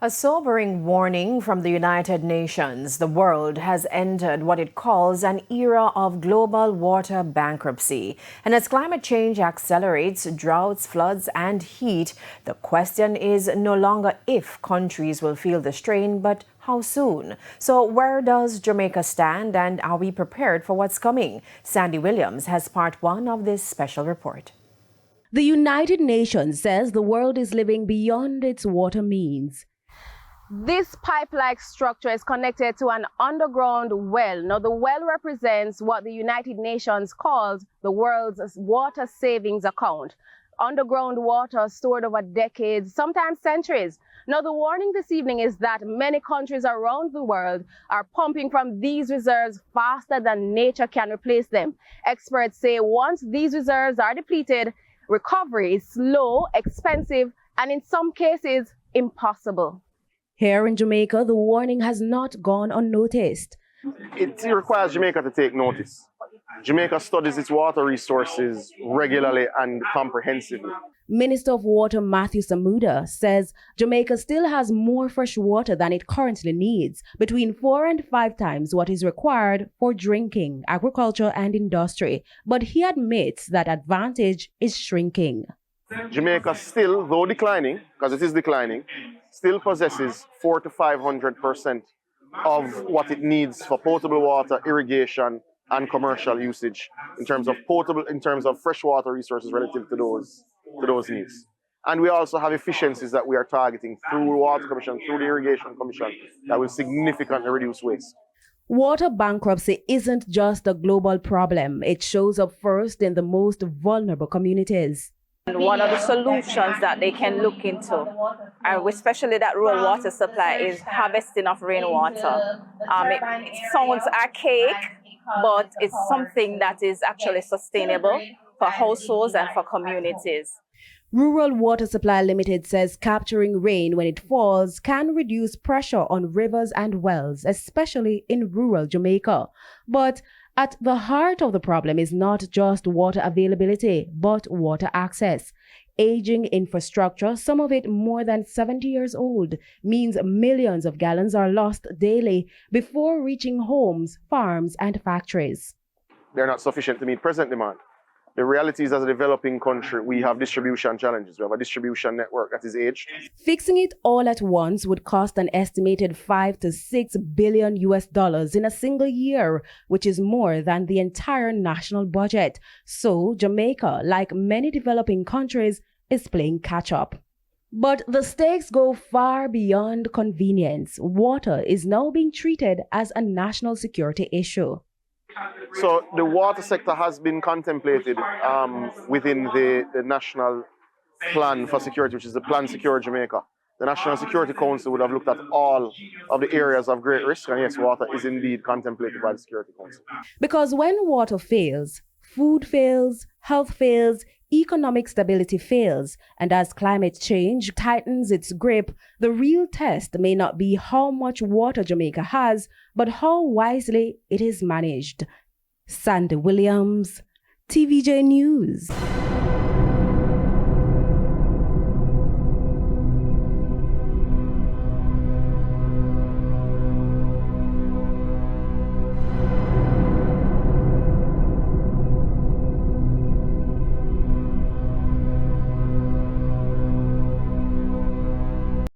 A sobering warning from the United Nations. The world has entered what it calls an era of global water bankruptcy. And as climate change accelerates, droughts, floods, and heat, the question is no longer if countries will feel the strain, but how soon? So where does Jamaica stand, and are we prepared for what's coming? Sandy Williams has part one of this special report. The United Nations says the world is living beyond its water means. This pipe-like structure is connected to an underground well. Now, the well represents what the United Nations calls the world's water savings account. Underground water stored over decades, sometimes centuries. Now, the warning this evening is that many countries around the world are pumping from these reserves faster than nature can replace them. Experts say once these reserves are depleted, recovery is slow, expensive, and in some cases, impossible. Here in Jamaica, the warning has not gone unnoticed. It requires Jamaica to take notice. Jamaica studies its water resources regularly and comprehensively. Minister of Water Matthew Samuda says Jamaica still has more fresh water than it currently needs, between 4 and 5 times what is required for drinking, agriculture, and industry. But he admits that advantage is shrinking. Jamaica still, though declining, because it is declining, still possesses 400% to 500% of what it needs for potable water, irrigation, and commercial usage in terms of freshwater resources relative to those needs. And we also have efficiencies that we are targeting through the Water Commission, through the Irrigation Commission, that will significantly reduce waste. Water bankruptcy isn't just a global problem. It shows up first in the most vulnerable communities. One of the solutions that they can look into, especially that rural water supply, is harvesting of rainwater. It sounds archaic, but it's something that is actually sustainable for households and for communities. Rural Water Supply Limited says capturing rain when it falls can reduce pressure on rivers and wells, especially in rural Jamaica. But at the heart of the problem is not just water availability, but water access. Aging infrastructure, some of it more than 70 years old, means millions of gallons are lost daily before reaching homes, farms, and factories. They're not sufficient to meet present demand. The reality is, as a developing country, we have distribution challenges. We have a distribution network that is aged. Fixing it all at once would cost an estimated $5 to $6 billion in a single year, which is more than the entire national budget. So Jamaica, like many developing countries, is playing catch up. But the stakes go far beyond convenience. Water is now being treated as a national security issue. So the water sector has been contemplated within the National Plan for Security, which is the Plan Secure Jamaica. The National Security Council would have looked at all of the areas of great risk, and yes, water is indeed contemplated by the Security Council. Because when water fails, food fails, health fails, economic stability fails, and as climate change tightens its grip, the real test may not be how much water Jamaica has, but how wisely it is managed. Sandy Williams, TVJ News.